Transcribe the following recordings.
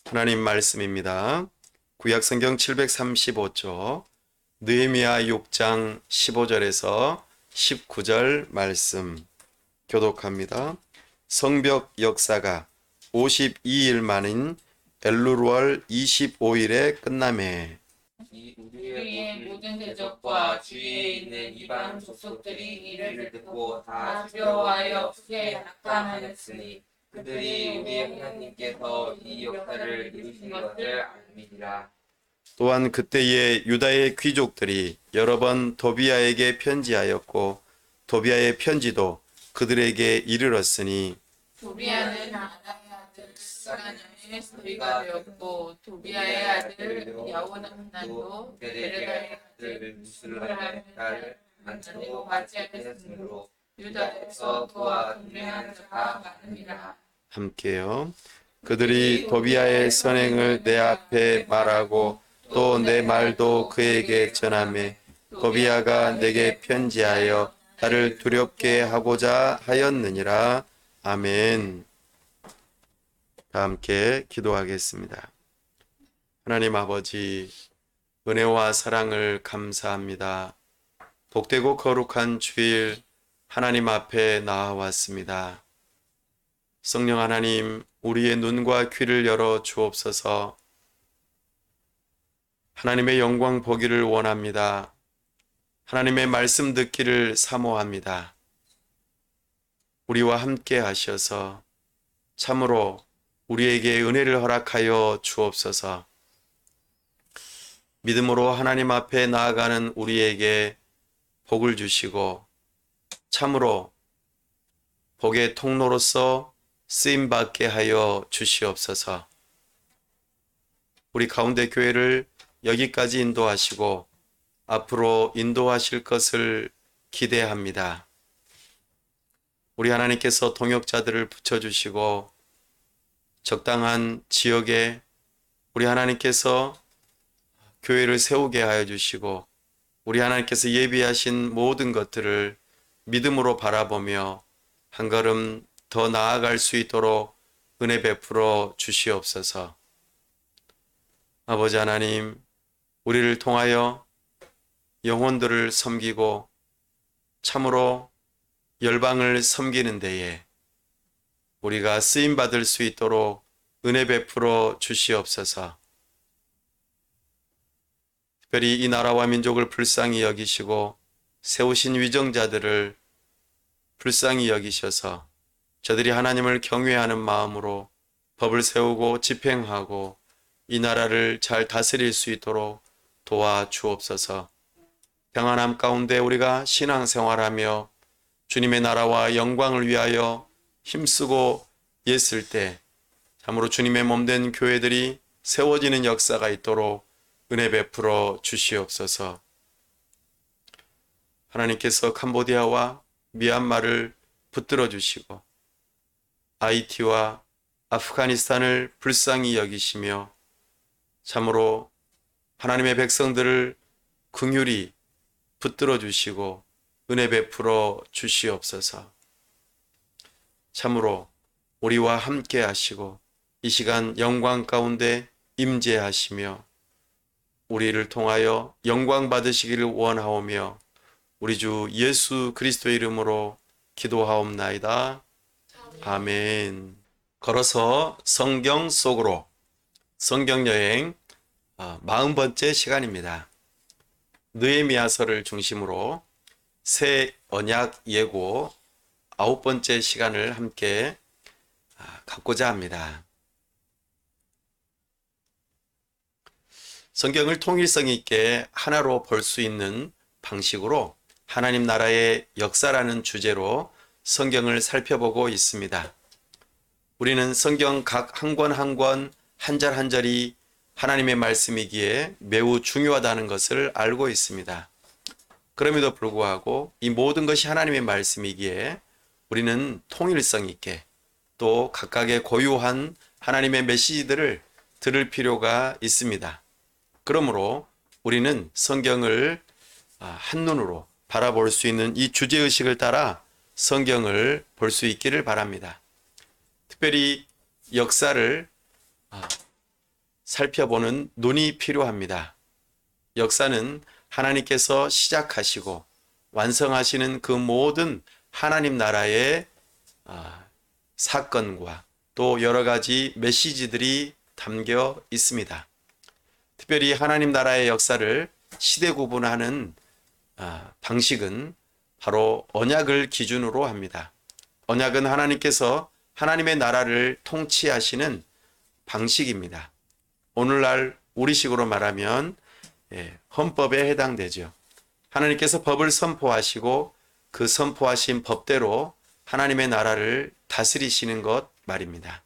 하나님 말씀입니다. 구약성경 735쪽 느헤미야 6장 15절에서 19절 말씀 교독합니다. 성벽 역사가 52일 만인 엘루월 25일에 끝나매 우리의 모든 대적과 주위에 있는 이방 족속들이 이를 듣고 다 두려워하여 크게 낙담하였으니 그들이 우리의 하나님께서 이 역사를 이루신 것을 알미니라. 또한 그때에 유다의 귀족들이 여러 번 도비아에게 편지하였고 도비아의 편지도 그들에게 이르렀으니 도비아는 아나의 아들 스가냐의 소리가 되었고 도비아의 아들 야호나단도 베레다의 아들 무술라의 딸을 만나고 맞이하였으므로 유다에서 그와 동맹한 자가 많으니라. 함께요. 그들이 도비아의 선행을 내 앞에 말하고 또 내 말도 그에게 전하매 도비아가 내게 편지하여 나를 두렵게 하고자 하였느니라. 아멘. 다 함께 기도하겠습니다. 하나님 아버지, 은혜와 사랑을 감사합니다. 복되고 거룩한 주일 하나님 앞에 나와왔습니다. 성령 하나님, 우리의 눈과 귀를 열어 주옵소서. 하나님의 영광 보기를 원합니다. 하나님의 말씀 듣기를 사모합니다. 우리와 함께 하셔서 참으로 우리에게 은혜를 허락하여 주옵소서. 믿음으로 하나님 앞에 나아가는 우리에게 복을 주시고 참으로 복의 통로로서 쓰임받게 하여 주시옵소서. 우리 가운데 교회를 여기까지 인도하시고 앞으로 인도하실 것을 기대합니다. 우리 하나님께서 동역자들을 붙여주시고 적당한 지역에 우리 하나님께서 교회를 세우게 하여 주시고 우리 하나님께서 예비하신 모든 것들을 믿음으로 바라보며 한 걸음 더 나아갈 수 있도록 은혜 베풀어 주시옵소서. 아버지 하나님, 우리를 통하여 영혼들을 섬기고 참으로 열방을 섬기는 데에 우리가 쓰임받을 수 있도록 은혜 베풀어 주시옵소서. 특별히 이 나라와 민족을 불쌍히 여기시고 세우신 위정자들을 불쌍히 여기셔서 저들이 하나님을 경외하는 마음으로 법을 세우고 집행하고 이 나라를 잘 다스릴 수 있도록 도와주옵소서. 평안함 가운데 우리가 신앙생활하며 주님의 나라와 영광을 위하여 힘쓰고 있을 때 참으로 주님의 몸된 교회들이 세워지는 역사가 있도록 은혜 베풀어 주시옵소서. 하나님께서 캄보디아와 미얀마를 붙들어 주시고 하이티와 아프가니스탄을 불쌍히 여기시며 참으로 하나님의 백성들을 긍휼히 붙들어 주시고 은혜 베풀어 주시옵소서. 참으로 우리와 함께 하시고 이 시간 영광 가운데 임재하시며 우리를 통하여 영광 받으시기를 원하오며 우리 주 예수 그리스도의 이름으로 기도하옵나이다. 아멘. 걸어서 성경 속으로 성경여행 40번째 시간입니다. 느헤미야서를 중심으로 새 언약 예고 9번째 시간을 함께 갖고자 합니다. 성경을 통일성 있게 하나로 볼 수 있는 방식으로 하나님 나라의 역사라는 주제로 성경을 살펴보고 있습니다. 우리는 성경 각 한 권 한 권, 한 절 한 절이 하나님의 말씀이기에 매우 중요하다는 것을 알고 있습니다. 그럼에도 불구하고 이 모든 것이 하나님의 말씀이기에 우리는 통일성 있게 또 각각의 고유한 하나님의 메시지들을 들을 필요가 있습니다. 그러므로 우리는 성경을 한눈으로 바라볼 수 있는 이 주제의식을 따라 성경을 볼 수 있기를 바랍니다. 특별히 역사를 살펴보는 눈이 필요합니다. 역사는 하나님께서 시작하시고 완성하시는 그 모든 하나님 나라의 사건과 또 여러 가지 메시지들이 담겨 있습니다. 특별히 하나님 나라의 역사를 시대 구분하는 방식은 바로 언약을 기준으로 합니다. 언약은 하나님께서 하나님의 나라를 통치하시는 방식입니다. 오늘날 우리식으로 말하면 헌법에 해당되죠. 하나님께서 법을 선포하시고 그 선포하신 법대로 하나님의 나라를 다스리시는 것 말입니다.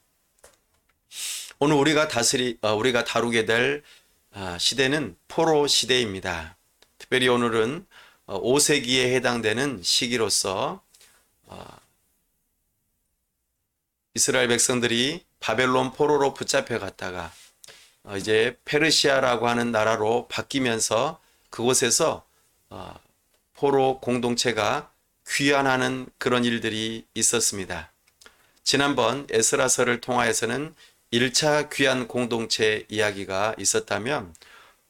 오늘 우리가 다루게 될 시대는 포로 시대입니다. 특별히 오늘은 5세기에 해당되는 시기로서 이스라엘 백성들이 바벨론 포로로 붙잡혀 갔다가 이제 페르시아라고 하는 나라로 바뀌면서 그곳에서 포로 공동체가 귀환하는 그런 일들이 있었습니다. 지난번 에스라서를 통하여서는 1차 귀환 공동체 이야기가 있었다면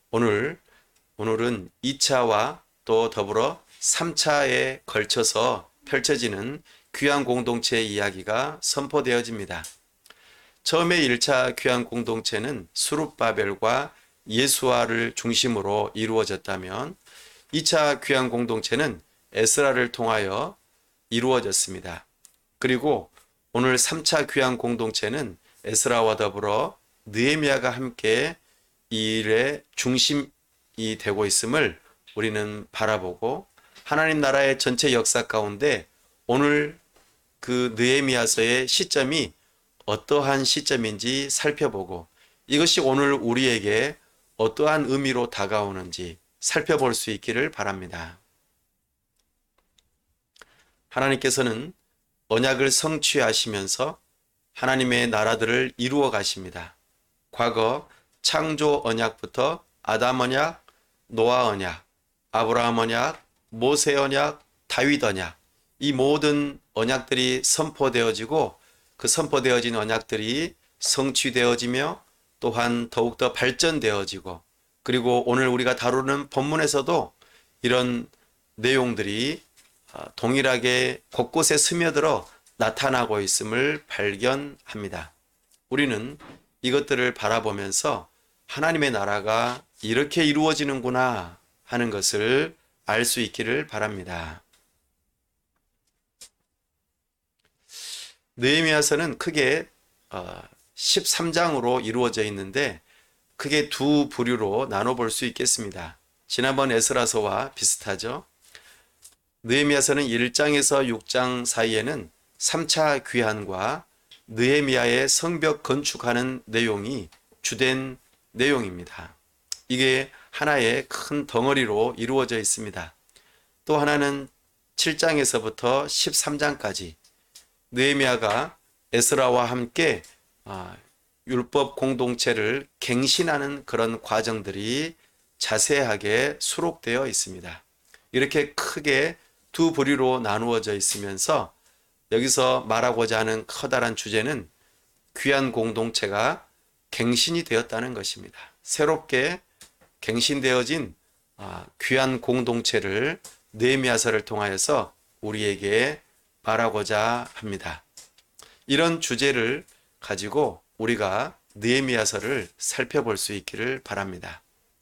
오늘은 2차와 또 더불어 3차에 걸쳐서 펼쳐지는 귀환 공동체 이야기가 선포되어집니다. 처음에 1차 귀환 공동체는 수룹바벨과 예수아를 중심으로 이루어졌다면 2차 귀환 공동체는 에스라를 통하여 이루어졌습니다. 그리고 오늘 3차 귀환 공동체는 에스라와 더불어 느헤미야가 함께 이 일의 중심이 되고 있음을 우리는 바라보고 하나님 나라의 전체 역사 가운데 오늘 그 느헤미야서의 시점이 어떠한 시점인지 살펴보고 이것이 오늘 우리에게 어떠한 의미로 다가오는지 살펴볼 수 있기를 바랍니다. 하나님께서는 언약을 성취하시면서 하나님의 나라들을 이루어 가십니다. 과거 창조 언약부터 아담 언약, 노아 언약, 아브라함 언약, 모세 언약, 다윗 언약 이 모든 언약들이 선포되어지고 그 선포되어진 언약들이 성취되어지며 또한 더욱더 발전되어지고 그리고 오늘 우리가 다루는 본문에서도 이런 내용들이 동일하게 곳곳에 스며들어 나타나고 있음을 발견합니다. 우리는 이것들을 바라보면서 하나님의 나라가 이렇게 이루어지는구나 하는 것을 알 수 있기를 바랍니다. 느헤미야서는 크게 13장으로 이루어져 있는데 크게 두 부류로 나눠볼 수 있겠습니다. 지난번 에스라서와 비슷하죠. 느헤미야서는 1장에서 6장 사이에는 3차 귀환과 느헤미야의 성벽 건축하는 내용이 주된 내용입니다. 이게 하나의 큰 덩어리로 이루어져 있습니다. 또 하나는 7장에서부터 13장까지 느헤미야가 에스라와 함께 율법 공동체를 갱신하는 그런 과정들이 자세하게 수록되어 있습니다. 이렇게 크게 두 부류로 나누어져 있으면서 여기서 말하고자 하는 커다란 주제는 귀한 공동체가 갱신이 되었다는 것입니다. 새롭게 갱신되어진 귀한 공동체를 느헤미야서를 통하여서 우리에게 말하고자 합니다. 이런 주제를 가지고 우리가 느헤미야서를 살펴볼 수 있기를 바랍니다.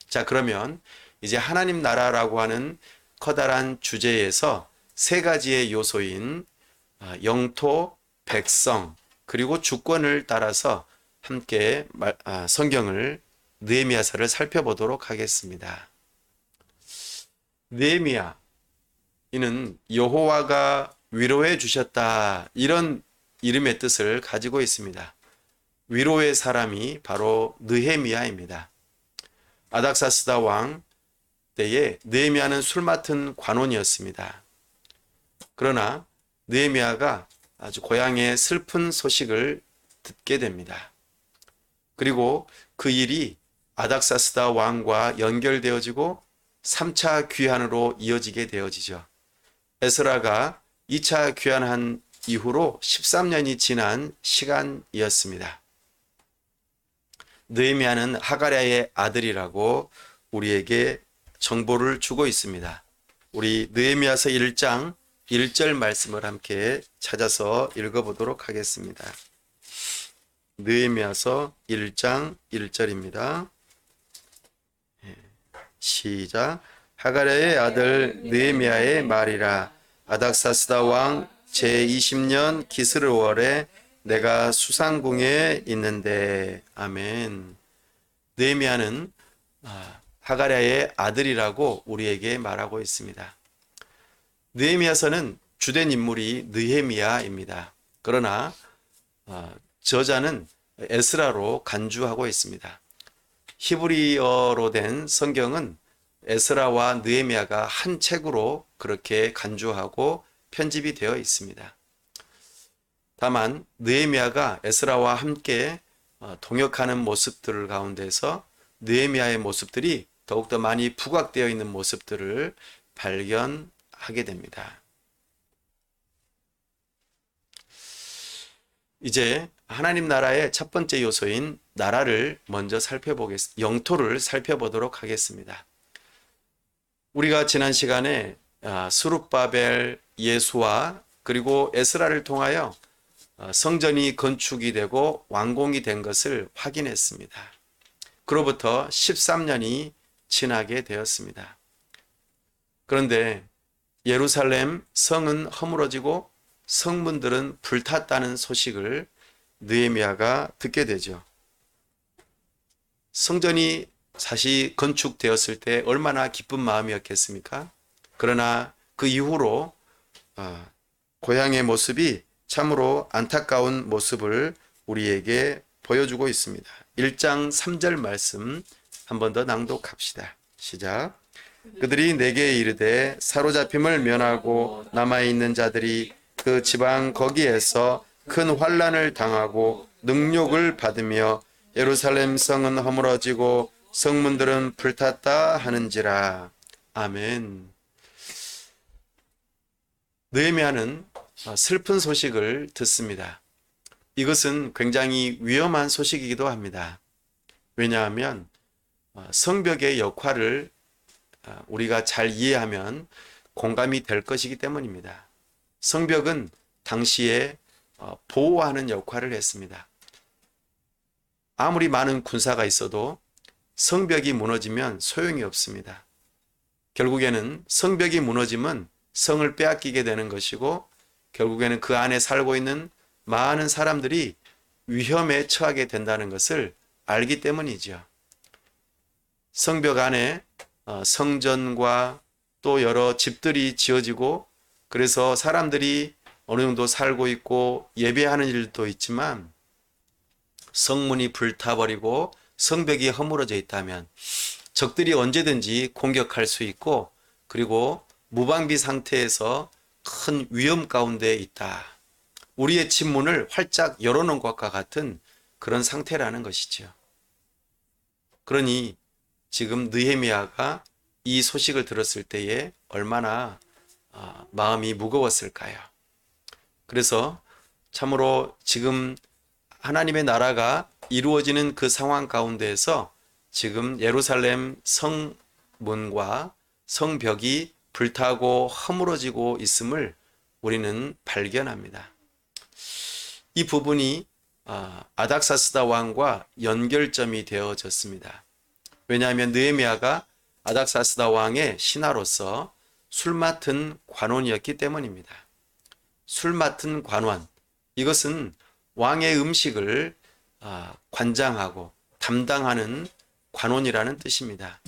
자, 그러면 이제 하나님 나라라고 하는 커다란 주제에서 세 가지의 요소인 영토, 백성, 그리고 주권을 따라서 함께 성경을 느헤미야서를 살펴보도록 하겠습니다. 느헤미야, 이는 여호와가 위로해 주셨다 이런 이름의 뜻을 가지고 있습니다. 위로의 사람이 바로 느헤미야입니다. 아닥사스다 왕 때에 느헤미야는 술 맡은 관원이었습니다. 그러나 느헤미야가 아주 고향의 슬픈 소식을 듣게 됩니다. 그리고 그 일이 아닥사스다 왕과 연결되어지고 3차 귀환으로 이어지게 되어지죠. 에스라가 2차 귀환한 이후로 13년이 지난 시간이었습니다. 느헤미야는 하가랴의 아들이라고 우리에게 정보를 주고 있습니다. 우리 느헤미야서 1장 1절 말씀을 함께 찾아서 읽어보도록 하겠습니다. 느헤미야서 1장 1절입니다. 시작. 하가랴의 아들 느헤미야의 말이라. 아닥사스다 왕 제20년 기스르월에 내가 수상궁에 있는데. 아멘. 느헤미야는 하가랴의 아들이라고 우리에게 말하고 있습니다. 느헤미야서는 주된 인물이 느헤미야입니다. 그러나 저자는 에스라로 간주하고 있습니다. 히브리어로 된 성경은 에스라와 느헤미야가 한 책으로 그렇게 간주하고 편집이 되어 있습니다. 다만 느헤미야가 에스라와 함께 동역하는 모습들 가운데서 느헤미야의 모습들이 더욱더 많이 부각되어 있는 모습들을 발견하게 됩니다. 이제 하나님 나라의 첫 번째 요소인 나라를 먼저 영토를 살펴보도록 하겠습니다. 우리가 지난 시간에 스룹바벨, 예수와 그리고 에스라를 통하여 성전이 건축이 되고 완공이 된 것을 확인했습니다. 그로부터 13년이 지나게 되었습니다. 그런데 예루살렘 성은 허물어지고 성문들은 불탔다는 소식을 느헤미야가 듣게 되죠. 성전이 다시 건축되었을 때 얼마나 기쁜 마음이었겠습니까? 그러나 그 이후로 고향의 모습이 참으로 안타까운 모습을 우리에게 보여주고 있습니다. 1장 3절 말씀 한 번 더 낭독합시다. 시작. 그들이 내게 이르되 사로잡힘을 면하고 남아있는 자들이 그 지방 거기에서 큰 환난을 당하고 능욕을 받으며 예루살렘 성은 허물어지고 성문들은 불탔다 하는지라. 아멘. 느헤미야는 슬픈 소식을 듣습니다. 이것은 굉장히 위험한 소식이기도 합니다. 왜냐하면 성벽의 역할을 우리가 잘 이해하면 공감이 될 것이기 때문입니다. 성벽은 당시에 보호하는 역할을 했습니다. 아무리 많은 군사가 있어도 성벽이 무너지면 소용이 없습니다. 결국에는 성벽이 무너지면 성을 빼앗기게 되는 것이고 결국에는 그 안에 살고 있는 많은 사람들이 위험에 처하게 된다는 것을 알기 때문이죠. 성벽 안에 성전과 또 여러 집들이 지어지고 그래서 사람들이 어느 정도 살고 있고 예배하는 일도 있지만 성문이 불타버리고 성벽이 허물어져 있다면 적들이 언제든지 공격할 수 있고 그리고 무방비 상태에서 큰 위험 가운데 있다. 우리의 집문을 활짝 열어놓은 것과 같은 그런 상태라는 것이죠. 그러니 지금 느헤미야가 이 소식을 들었을 때에 얼마나 마음이 무거웠을까요? 그래서 참으로 지금 하나님의 나라가 이루어지는 그 상황 가운데에서 지금 예루살렘 성문과 성벽이 불타고 허물어지고 있음을 우리는 발견합니다. 이 부분이 아닥사스다 왕과 연결점이 되어졌습니다. 왜냐하면 느헤미야가 아닥사스다 왕의 신하로서 술 맡은 관원이었기 때문입니다. 술 맡은 관원, 이것은 왕의 음식을 관장하고 담당하는 관원이라는 뜻입니다.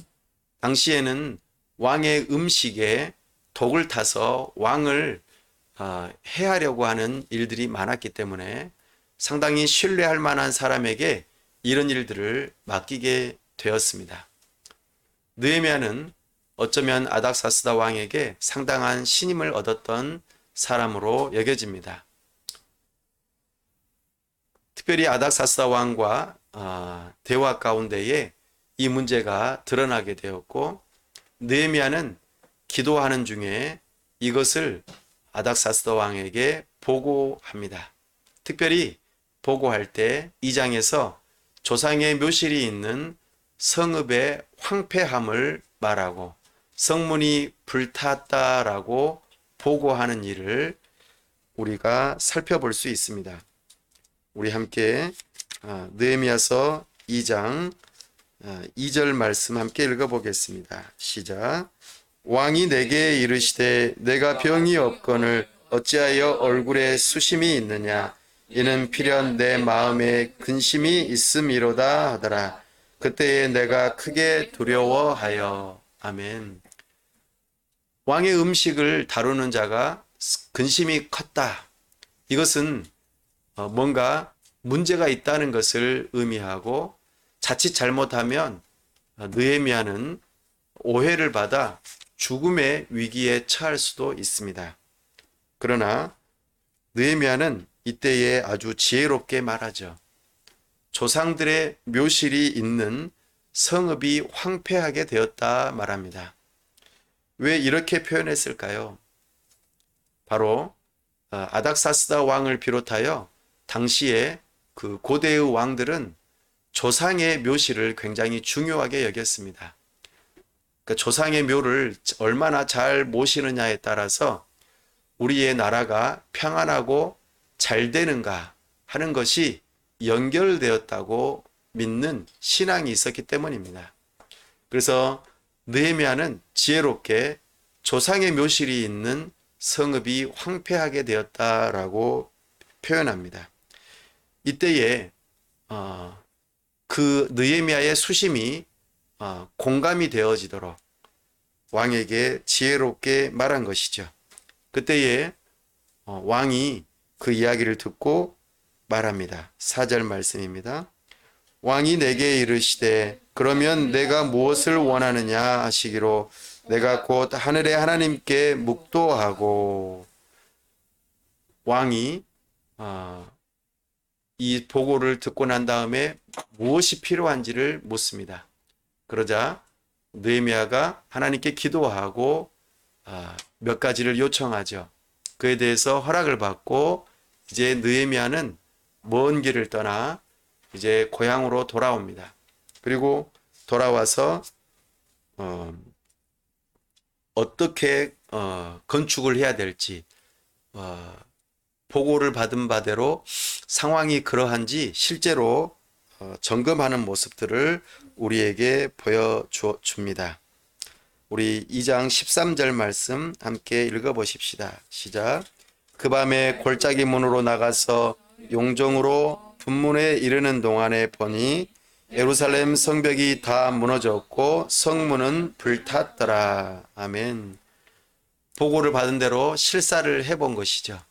당시에는 왕의 음식에 독을 타서 왕을 해하려고 하는 일들이 많았기 때문에 상당히 신뢰할 만한 사람에게 이런 일들을 맡기게 되었습니다. 느헤미야는 어쩌면 아닥사스다 왕에게 상당한 신임을 얻었던 사람으로 여겨집니다. 특별히 아닥사스다 왕과 대화 가운데에 이 문제가 드러나게 되었고 느헤미야는 기도하는 중에 이것을 아닥사스다 왕에게 보고합니다. 특별히 보고할 때 2장에서 조상의 묘실이 있는 성읍의 황폐함을 말하고 성문이 불탔다라고 보고하는 일을 우리가 살펴볼 수 있습니다. 우리 함께 느헤미야서 2장 2절 말씀 함께 읽어보겠습니다. 시작. 왕이 내게 이르시되 내가 병이 없거늘 어찌하여 얼굴에 수심이 있느냐 이는 필연 내 마음에 근심이 있음이로다 하더라. 그때에 내가 크게 두려워하여. 아멘. 왕의 음식을 다루는 자가 근심이 컸다. 이것은 뭔가 문제가 있다는 것을 의미하고 자칫 잘못하면 느헤미야는 오해를 받아 죽음의 위기에 처할 수도 있습니다. 그러나 느헤미야는 이때에 아주 지혜롭게 말하죠. 조상들의 묘실이 있는 성읍이 황폐하게 되었다 말합니다. 왜 이렇게 표현했을까요? 바로 아닥사스다 왕을 비롯하여 당시에 그 고대의 왕들은 조상의 묘실을 굉장히 중요하게 여겼습니다. 그러니까 조상의 묘를 얼마나 잘 모시느냐에 따라서 우리의 나라가 평안하고 잘 되는가 하는 것이 연결되었다고 믿는 신앙이 있었기 때문입니다. 그래서 느헤미야는 지혜롭게 조상의 묘실이 있는 성읍이 황폐하게 되었다라고 표현합니다. 이때에 그 느헤미야의 수심이 공감이 되어지도록 왕에게 지혜롭게 말한 것이죠. 그때에 왕이 그 이야기를 듣고 말합니다. 4절 말씀입니다. 왕이 내게 이르시되 그러면 내가 무엇을 원하느냐 하시기로 내가 곧 하늘의 하나님께 묵도하고. 왕이 이 보고를 듣고 난 다음에 무엇이 필요한지를 묻습니다. 그러자 느헤미야가 하나님께 기도하고 몇 가지를 요청하죠. 그에 대해서 허락을 받고 이제 느헤미야는 먼 길을 떠나 이제 고향으로 돌아옵니다. 그리고 돌아와서 어떻게 건축을 해야 될지 보고를 받은 바대로 상황이 그러한지 실제로 점검하는 모습들을 우리에게 보여줍니다. 우리 2장 13절 말씀 함께 읽어보십시다. 시작. 그 밤에 골짜기 문으로 나가서 용정으로 분문에 이르는 동안에 보니 예루살렘 성벽이 다 무너졌고 성문은 불탔더라. 아멘. 보고를 받은 대로 실사를 해본 것이죠.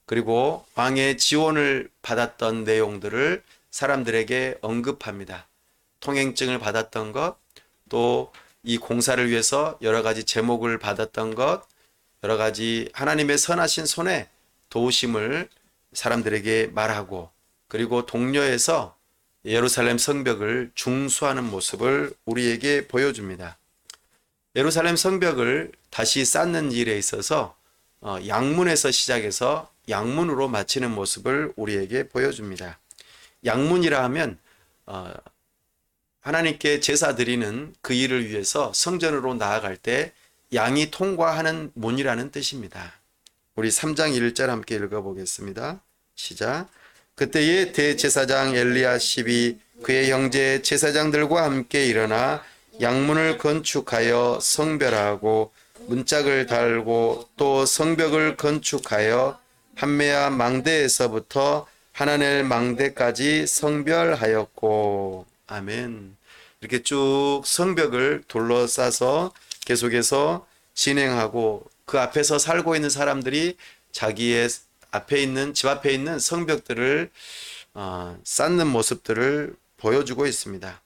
그리고 왕의 지원을 받았던 내용들을 사람들에게 언급합니다. 통행증을 받았던 것, 또 이 공사를 위해서 여러 가지 제목을 받았던 것, 여러 가지 하나님의 선하신 손에 도우심을 사람들에게 말하고, 그리고 동료에서 예루살렘 성벽을 중수하는 모습을 우리에게 보여줍니다. 예루살렘 성벽을 다시 쌓는 일에 있어서 양문에서 시작해서 양문으로 마치는 모습을 우리에게 보여줍니다. 양문이라 하면 하나님께 제사 드리는 그 일을 위해서 성전으로 나아갈 때 양이 통과하는 문이라는 뜻입니다. 우리 3장 1절 함께 읽어보겠습니다. 시작. 그때에 대제사장 엘리야십이 그의 형제 제사장들과 함께 일어나 양문을 건축하여 성별하고 문짝을 달고 또 성벽을 건축하여 한메아 망대에서부터 하나넬 망대까지 성별하였고. 아멘. 이렇게 쭉 성벽을 둘러싸서 계속해서 진행하고 그 앞에서 살고 있는 사람들이 자기의 앞에 있는 집 앞에 있는 성벽들을 쌓는 모습들을 보여주고 있습니다.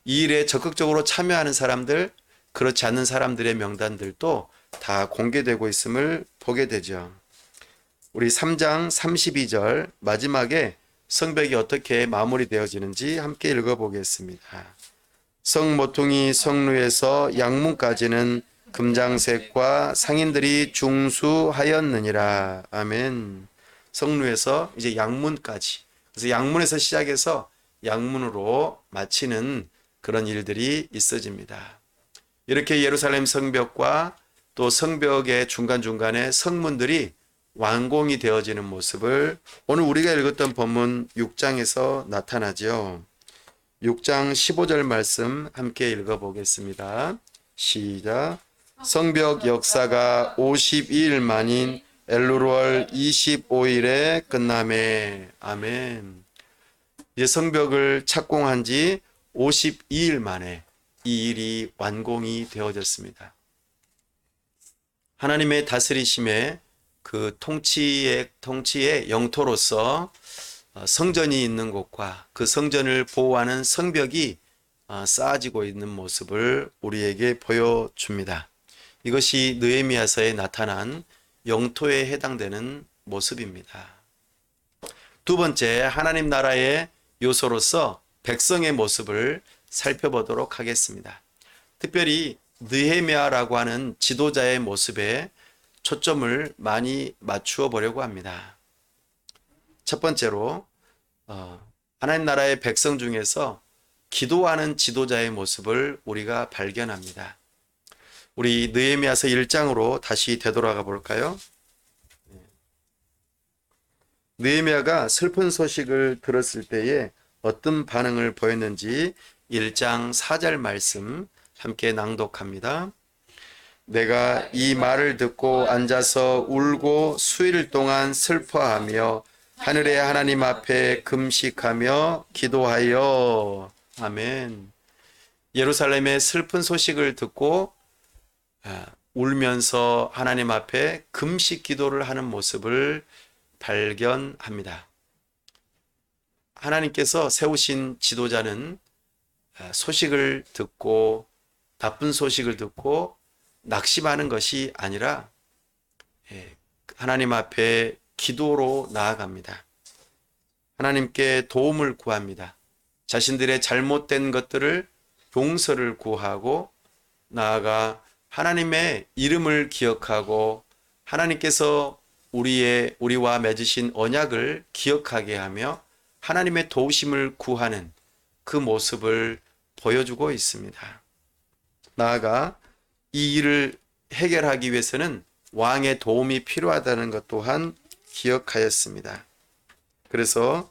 이 일에 적극적으로 참여하는 사람들, 그렇지 않는 사람들의 명단들도 다 공개되고 있음을 보게 되죠. 우리 3장 32절 마지막에 성벽이 어떻게 마무리되어지는지 함께 읽어보겠습니다. 성모퉁이 성루에서 양문까지는 금장색과 상인들이 중수하였느니라. 아멘. 성루에서 이제 양문까지. 그래서 양문에서 시작해서 양문으로 마치는 그런 일들이 있어집니다. 이렇게 예루살렘 성벽과 또 성벽의 중간중간에 성문들이 완공이 되어지는 모습을 오늘 우리가 읽었던 본문 6장에서 나타나죠. 6장 15절 말씀 함께 읽어보겠습니다. 시작. 성벽 역사가 52일 만인 엘루월 25일에 끝나매. 아멘. 이제 성벽을 착공한 지 52일 만에 이 일이 완공이 되어졌습니다. 하나님의 다스리심에 그 통치의 영토로서 성전이 있는 곳과 그 성전을 보호하는 성벽이 쌓아지고 있는 모습을 우리에게 보여줍니다. 이것이 느헤미야서에 나타난 영토에 해당되는 모습입니다. 두 번째, 하나님 나라의 요소로서 백성의 모습을 살펴보도록 하겠습니다. 특별히 느헤미야라고 하는 지도자의 모습에 초점을 많이 맞추어 보려고 합니다. 첫 번째로 하나님 나라의 백성 중에서 기도하는 지도자의 모습을 우리가 발견합니다. 우리 느헤미야서 1장으로 다시 되돌아가 볼까요? 느헤미야가 슬픈 소식을 들었을 때에 어떤 반응을 보였는지 1장 4절 말씀 함께 낭독합니다. 내가 이 말을 듣고 앉아서 울고 수일 동안 슬퍼하며 하늘의 하나님 앞에 금식하며 기도하여. 아멘. 예루살렘의 슬픈 소식을 듣고 울면서 하나님 앞에 금식 기도를 하는 모습을 발견합니다. 하나님께서 세우신 지도자는 소식을 듣고 나쁜 소식을 듣고 낙심하는 것이 아니라 하나님 앞에 기도로 나아갑니다. 하나님께 도움을 구합니다. 자신들의 잘못된 것들을 용서를 구하고 나아가 하나님의 이름을 기억하고 하나님께서 우리와 맺으신 언약을 기억하게 하며 하나님의 도우심을 구하는 그 모습을 보여주고 있습니다. 나아가 이 일을 해결하기 위해서는 왕의 도움이 필요하다는 것 또한 기억하였습니다. 그래서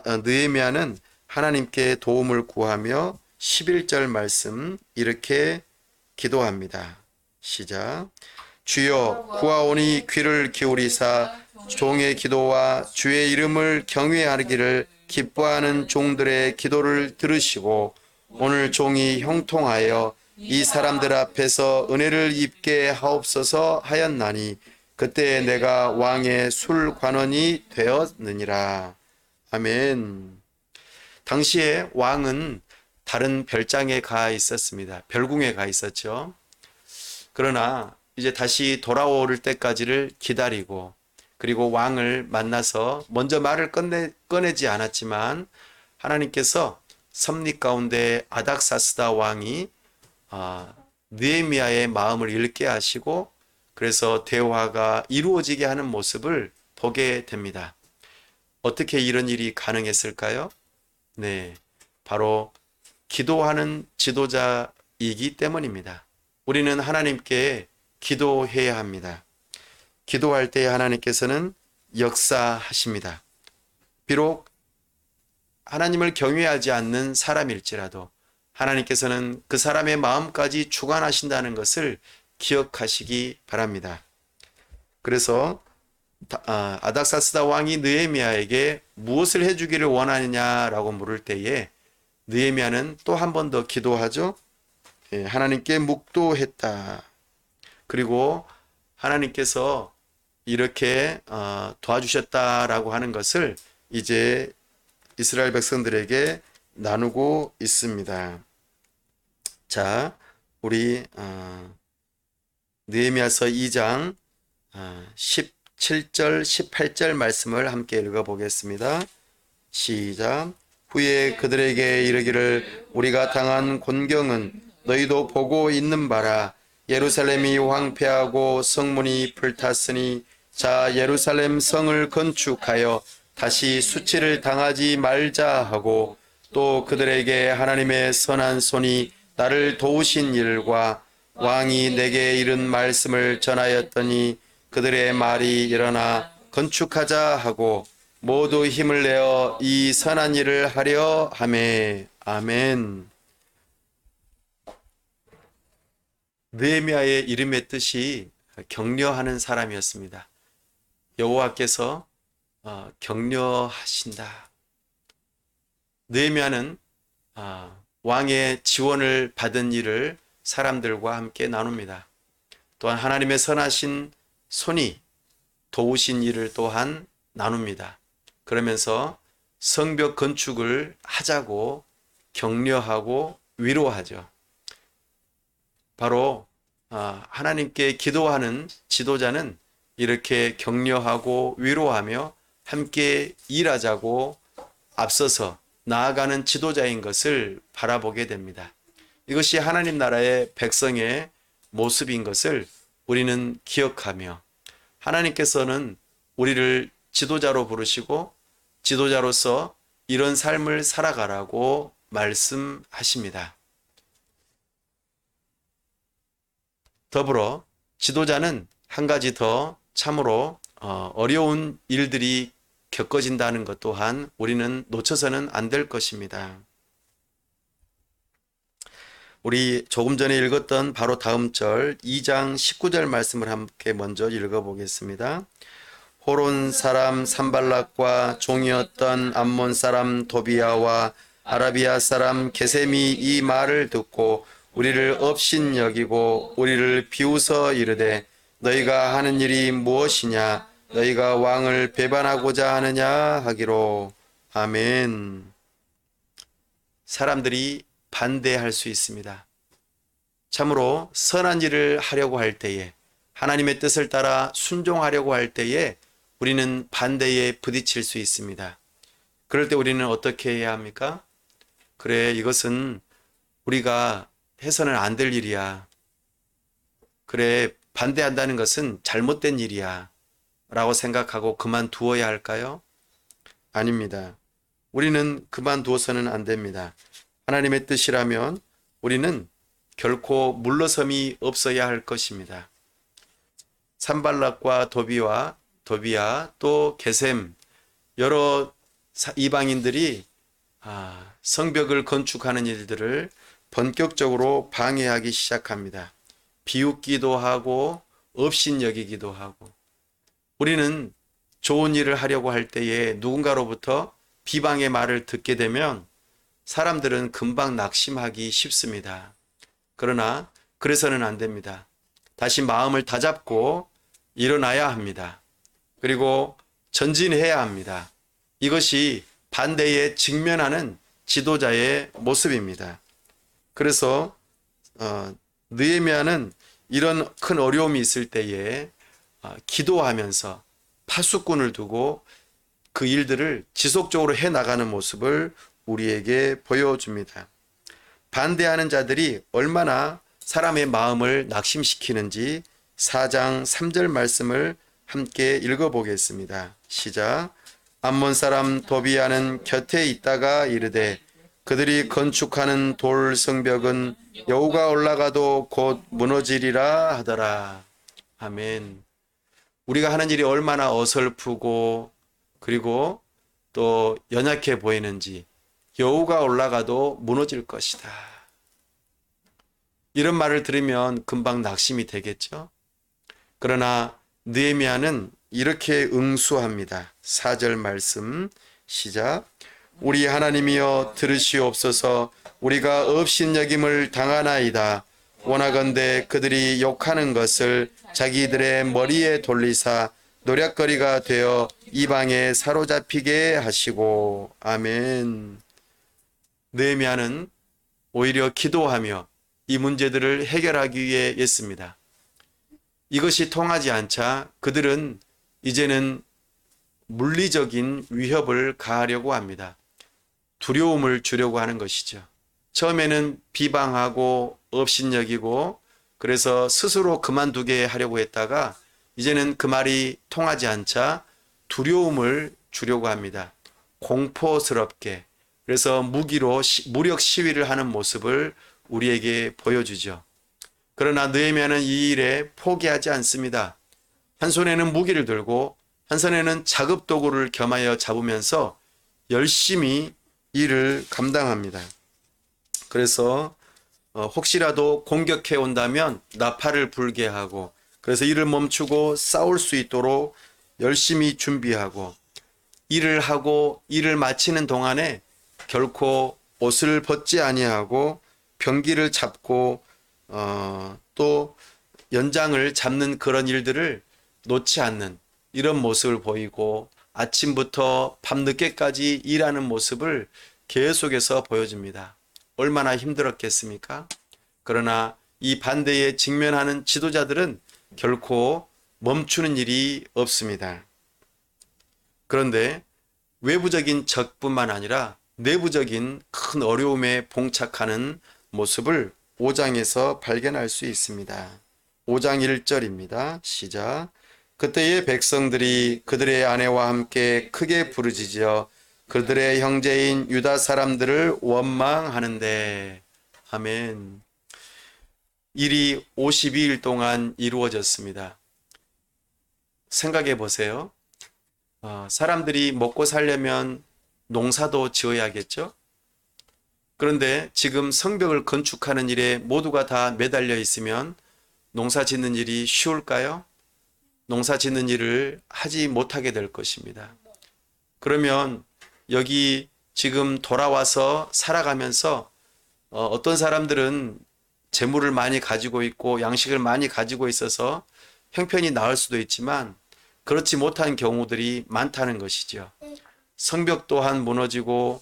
느헤미야는 하나님께 도움을 구하며 11절 말씀 이렇게 기도합니다. 시작. 주여 구하오니 귀를 기울이사 종의 기도와 주의 이름을 경외하기를 기뻐하는 종들의 기도를 들으시고 오늘 종이 형통하여 이 사람들 앞에서 은혜를 입게 하옵소서 하였나니 그때 내가 왕의 술관원이 되었느니라. 아멘. 당시에 왕은 다른 별장에 가 있었습니다. 별궁에 가 있었죠. 그러나 이제 다시 돌아올 때까지를 기다리고 그리고 왕을 만나서 먼저 말을 꺼내지 않았지만 하나님께서 섭리 가운데 아닥사스다 왕이 느헤미야의 마음을 읽게 하시고 그래서 대화가 이루어지게 하는 모습을 보게 됩니다. 어떻게 이런 일이 가능했을까요? 네, 바로 기도하는 지도자이기 때문입니다. 우리는 하나님께 기도해야 합니다. 기도할 때 하나님께서는 역사하십니다. 비록 하나님을 경외하지 않는 사람일지라도 하나님께서는 그 사람의 마음까지 주관하신다는 것을 기억하시기 바랍니다. 그래서 아닥사스다 왕이 느헤미야에게 무엇을 해주기를 원하느냐라고 물을 때에 느헤미야는 또 한 번 더 기도하죠. 하나님께 묵도했다. 그리고 하나님께서 이렇게 도와주셨다라고 하는 것을 이제 이스라엘 백성들에게 나누고 있습니다. 자, 우리 느헤미야서 2장 17절 18절 말씀을 함께 읽어보겠습니다. 시작. 후에 그들에게 이르기를 우리가 당한 곤경은 너희도 보고 있는 바라. 예루살렘이 황폐하고 성문이 불탔으니 자 예루살렘 성을 건축하여 다시 수치를 당하지 말자 하고 또 그들에게 하나님의 선한 손이 나를 도우신 일과 왕이 내게 이른 말씀을 전하였더니 그들의 말이 일어나 건축하자 하고 모두 힘을 내어 이 선한 일을 하려 하매. 아멘. 느헤미야의 이름의 뜻이 격려하는 사람이었습니다. 여호와께서 격려하신다. 느헤미야는 왕의 지원을 받은 일을 사람들과 함께 나눕니다. 또한 하나님의 선하신 손이 도우신 일을 또한 나눕니다. 그러면서 성벽 건축을 하자고 격려하고 위로하죠. 바로 하나님께 기도하는 지도자는 이렇게 격려하고 위로하며 함께 일하자고 앞서서 나아가는 지도자인 것을 바라보게 됩니다. 이것이 하나님 나라의 백성의 모습인 것을 우리는 기억하며 하나님께서는 우리를 지도자로 부르시고 지도자로서 이런 삶을 살아가라고 말씀하십니다. 더불어 지도자는 한 가지 더 참으로 어려운 일들이 겪어진다는 것 또한 우리는 놓쳐서는 안 될 것입니다. 우리 조금 전에 읽었던 바로 다음 절 2장 19절 말씀을 함께 먼저 읽어보겠습니다. 호론 사람 산발락과 종이었던 암몬 사람 도비야와 아라비아 사람 게셈이 이 말을 듣고 우리를 업신여기고 우리를 비웃어 이르되 너희가 하는 일이 무엇이냐? 너희가 왕을 배반하고자 하느냐 하기로. 아멘. 사람들이 반대할 수 있습니다. 참으로 선한 일을 하려고 할 때에 하나님의 뜻을 따라 순종하려고 할 때에 우리는 반대에 부딪힐 수 있습니다. 그럴 때 우리는 어떻게 해야 합니까? 그래, 이것은 우리가 해서는 안 될 일이야. 그래, 반대한다는 것은 잘못된 일이야 라고 생각하고 그만두어야 할까요? 아닙니다. 우리는 그만두어서는 안 됩니다. 하나님의 뜻이라면 우리는 결코 물러섬이 없어야 할 것입니다. 산발락과 도비야 또 게셈 여러 이방인들이 성벽을 건축하는 일들을 본격적으로 방해하기 시작합니다. 비웃기도 하고 업신여기기도 하고 우리는 좋은 일을 하려고 할 때에 누군가로부터 비방의 말을 듣게 되면 사람들은 금방 낙심하기 쉽습니다. 그러나 그래서는 안 됩니다. 다시 마음을 다잡고 일어나야 합니다. 그리고 전진해야 합니다. 이것이 반대에 직면하는 지도자의 모습입니다. 그래서 느헤미야는 이런 큰 어려움이 있을 때에 기도하면서 파수꾼을 두고 그 일들을 지속적으로 해나가는 모습을 우리에게 보여줍니다. 반대하는 자들이 얼마나 사람의 마음을 낙심시키는지 4장 3절 말씀을 함께 읽어보겠습니다. 시작. 암몬 사람 도비야는 곁에 있다가 이르되 그들이 건축하는 돌 성벽은 여우가 올라가도 곧 무너지리라 하더라. 아멘. 우리가 하는 일이 얼마나 어설프고 그리고 또 연약해 보이는지 여우가 올라가도 무너질 것이다. 이런 말을 들으면 금방 낙심이 되겠죠. 그러나 느헤미야는 이렇게 응수합니다. 4절 말씀 시작. 우리 하나님이여 들으시옵소서. 우리가 업신여김을 당하나이다. 원하건대 그들이 욕하는 것을 자기들의 머리에 돌리사 노략거리가 되어 이방에 사로잡히게 하시고. 아멘. 느헤미야는 오히려 기도하며 이 문제들을 해결하기 위해 애씁니다. 이것이 통하지 않자 그들은 이제는 물리적인 위협을 가하려고 합니다. 두려움을 주려고 하는 것이죠. 처음에는 비방하고 업신여기고 그래서 스스로 그만두게 하려고 했다가 이제는 그 말이 통하지 않자 두려움을 주려고 합니다. 공포스럽게. 그래서 무력 시위를 하는 모습을 우리에게 보여주죠. 그러나 느헤미야는 이 일에 포기하지 않습니다. 한 손에는 무기를 들고 한 손에는 작업 도구를 겸하여 잡으면서 열심히 일을 감당합니다. 그래서 혹시라도 공격해 온다면 나팔을 불게 하고, 그래서 일을 멈추고 싸울 수 있도록 열심히 준비하고, 일을 하고 일을 마치는 동안에 결코 옷을 벗지 아니하고 병기를 잡고 또 연장을 잡는 그런 일들을 놓지 않는 이런 모습을 보이고, 아침부터 밤늦게까지 일하는 모습을 계속해서 보여줍니다. 얼마나 힘들었겠습니까? 그러나 이 반대에 직면하는 지도자들은 결코 멈추는 일이 없습니다. 그런데 외부적인 적뿐만 아니라 내부적인 큰 어려움에 봉착하는 모습을 5장에서 발견할 수 있습니다. 5장 1절입니다. 시작. 그때의 백성들이 그들의 아내와 함께 크게 부르짖어 그들의 형제인 유다 사람들을 원망하는데. 아멘. 일이 52일 동안 이루어졌습니다. 생각해 보세요. 사람들이 먹고 살려면 농사도 지어야겠죠? 그런데 지금 성벽을 건축하는 일에 모두가 다 매달려 있으면 농사 짓는 일이 쉬울까요? 농사 짓는 일을 하지 못하게 될 것입니다. 그러면 여기 지금 돌아와서 살아가면서 어떤 사람들은 재물을 많이 가지고 있고 양식을 많이 가지고 있어서 형편이 나을 수도 있지만 그렇지 못한 경우들이 많다는 것이죠. 성벽 또한 무너지고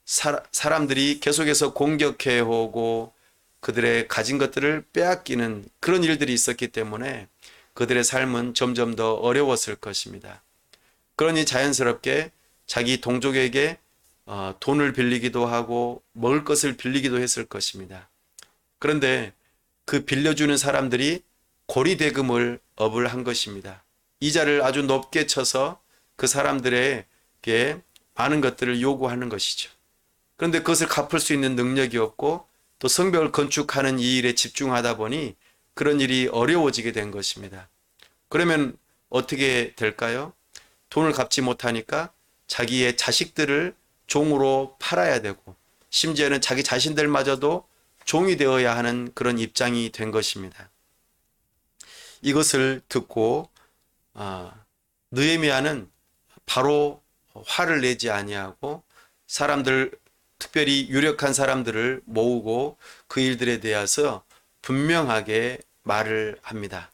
사람들이 계속해서 공격해 오고 그들의 가진 것들을 빼앗기는 그런 일들이 있었기 때문에 그들의 삶은 점점 더 어려웠을 것입니다. 그러니 자연스럽게 자기 동족에게 돈을 빌리기도 하고 먹을 것을 빌리기도 했을 것입니다. 그런데 그 빌려주는 사람들이 고리대금을 업을 한 것입니다. 이자를 아주 높게 쳐서 그 사람들에게 많은 것들을 요구하는 것이죠. 그런데 그것을 갚을 수 있는 능력이 없고 또 성벽을 건축하는 이 일에 집중하다 보니 그런 일이 어려워지게 된 것입니다. 그러면 어떻게 될까요? 돈을 갚지 못하니까 자기의 자식들을 종으로 팔아야 되고 심지어는 자기 자신들마저도 종이 되어야 하는 그런 입장이 된 것입니다. 이것을 듣고 느헤미야는 바로 화를 내지 아니하고 사람들, 특별히 유력한 사람들을 모으고 그 일들에 대해서 분명하게 말을 합니다.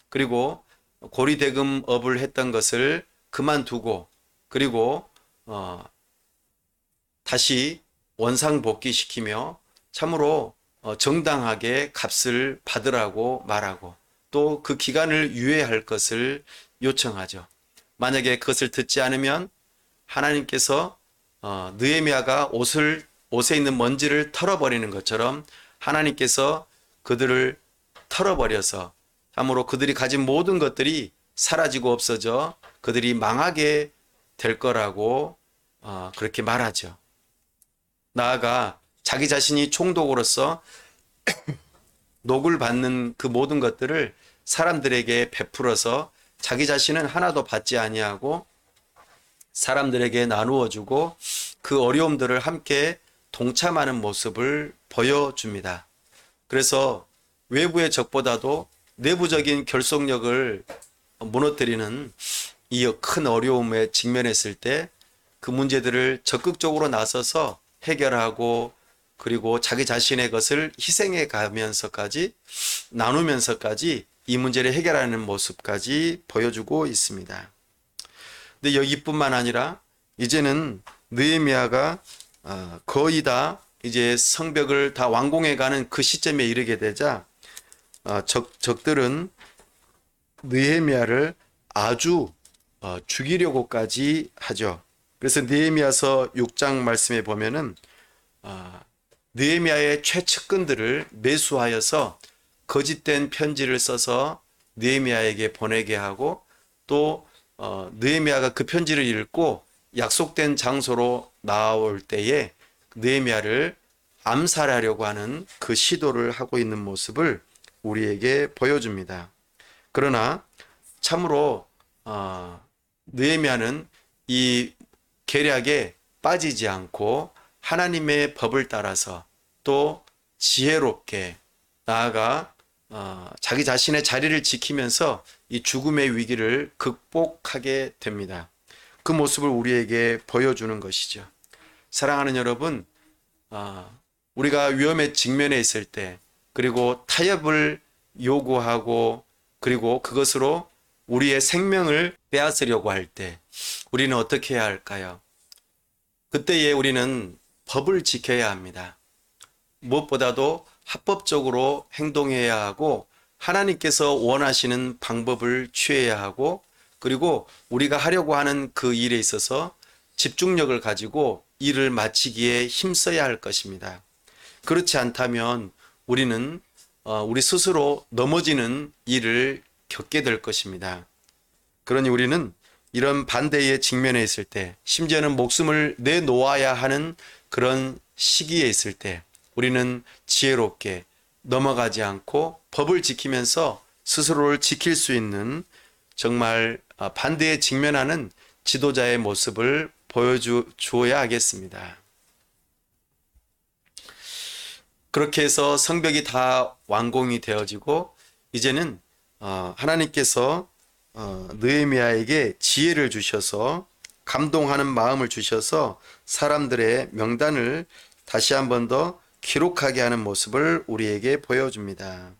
그리고 고리대금업을 했던 것을 그만두고 그리고 다시 원상복귀시키며 참으로 정당하게 값을 받으라고 말하고 또 그 기간을 유예할 것을 요청하죠. 만약에 그것을 듣지 않으면 하나님께서 느헤미야가 옷에 있는 먼지를 털어버리는 것처럼 하나님께서 그들을 털어버려서 참으로 그들이 가진 모든 것들이 사라지고 없어져 그들이 망하게 될 거라고 그렇게 말하죠. 나아가 자기 자신이 총독으로서 녹을 받는 그 모든 것들을 사람들에게 베풀어서 자기 자신은 하나도 받지 아니하고 사람들에게 나누어 주고 그 어려움들을 함께 동참하는 모습을 보여줍니다. 그래서 외부의 적보다도 내부적인 결속력을 무너뜨리는 이 큰 어려움에 직면했을 때 그 문제들을 적극적으로 나서서 해결하고 그리고 자기 자신의 것을 희생해 가면서까지 나누면서까지 이 문제를 해결하는 모습까지 보여주고 있습니다. 근데 여기뿐만 아니라 이제는 느헤미야가 거의 다 이제 성벽을 다 완공해 가는 그 시점에 이르게 되자 적들은 느헤미야를 아주 죽이려고까지 하죠. 그래서 느헤미야서 6장 말씀에 보면은 느헤미야의 최측근들을 매수하여서 거짓된 편지를 써서 느헤미야에게 보내게 하고 또 느헤미야가 그 편지를 읽고 약속된 장소로 나올 때에 느헤미야를 암살하려고 하는 그 시도를 하고 있는 모습을 우리에게 보여줍니다. 그러나 참으로 느헤미야는 이 계략에 빠지지 않고 하나님의 법을 따라서 또 지혜롭게 나아가 자기 자신의 자리를 지키면서 이 죽음의 위기를 극복하게 됩니다. 그 모습을 우리에게 보여주는 것이죠. 사랑하는 여러분, 우리가 위험에 직면해 있을 때, 그리고 타협을 요구하고, 그리고 그것으로 우리의 생명을 빼앗으려고 할 때, 우리는 어떻게 해야 할까요? 그때에 우리는 법을 지켜야 합니다. 무엇보다도 합법적으로 행동해야 하고, 하나님께서 원하시는 방법을 취해야 하고, 그리고 우리가 하려고 하는 그 일에 있어서 집중력을 가지고 일을 마치기에 힘써야 할 것입니다. 그렇지 않다면 우리는 우리 스스로 넘어지는 일을 겪게 될 것입니다. 그러니 우리는 이런 반대에 직면해 있을 때, 심지어는 목숨을 내놓아야 하는 그런 시기에 있을 때, 우리는 지혜롭게 넘어가지 않고 법을 지키면서 스스로를 지킬 수 있는 정말 반대에 직면하는 지도자의 모습을 보여주어야 하겠습니다. 그렇게 해서 성벽이 다 완공이 되어지고 이제는 하나님께서 느헤미야에게 지혜를 주셔서 감동하는 마음을 주셔서 사람들의 명단을 다시 한 번 더 기록하게 하는 모습을 우리에게 보여줍니다.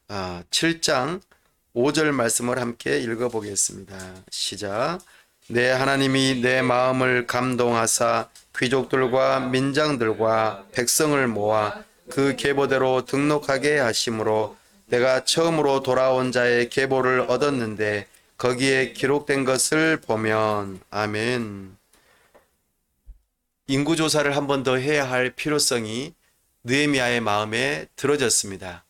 7장 5절 말씀을 함께 읽어보겠습니다. 시작. 내 하나님이 내 마음을 감동하사 귀족들과 민장들과 백성을 모아 그 계보대로 등록하게 하심으로 내가 처음으로 돌아온 자의 계보를 얻었는데 거기에 기록된 것을 보면 아멘. 인구조사를 한 번 더 해야 할 필요성이 느헤미야의 마음에 들어졌습니다.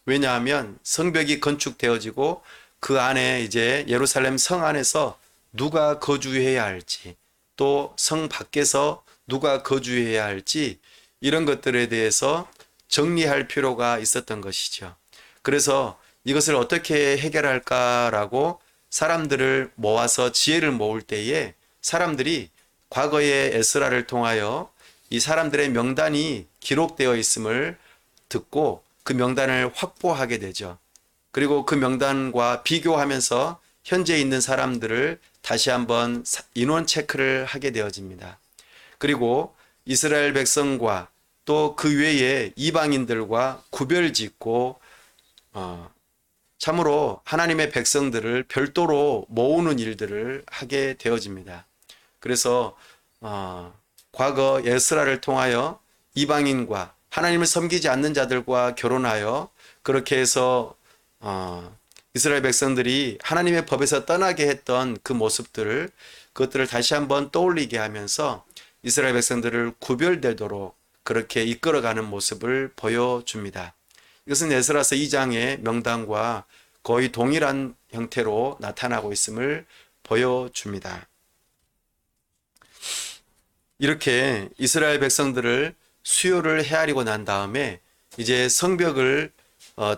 왜냐하면 성벽이 건축되어지고 그 안에 이제 예루살렘 성 안에서 누가 거주해야 할지 또 성 밖에서 누가 거주해야 할지 이런 것들에 대해서 정리할 필요가 있었던 것이죠. 그래서 이것을 어떻게 해결할까라고 사람들을 모아서 지혜를 모을 때에 사람들이 과거의 에스라를 통하여 이 사람들의 명단이 기록되어 있음을 듣고 그 명단을 확보하게 되죠. 그리고 그 명단과 비교하면서 현재 있는 사람들을 다시 한번 인원 체크를 하게 되어집니다. 그리고 이스라엘 백성과 또 그 외에 이방인들과 구별 짓고 참으로 하나님의 백성들을 별도로 모으는 일들을 하게 되어집니다. 그래서 과거 에스라를 통하여 이방인과 하나님을 섬기지 않는 자들과 결혼하여 그렇게 해서 이스라엘 백성들이 하나님의 법에서 떠나게 했던 그 모습들을 그것들을 다시 한번 떠올리게 하면서 이스라엘 백성들을 구별되도록 그렇게 이끌어가는 모습을 보여줍니다. 이것은 에스라서 2장의 명단과 거의 동일한 형태로 나타나고 있음을 보여줍니다. 이렇게 이스라엘 백성들을 수요를 헤아리고 난 다음에 이제 성벽을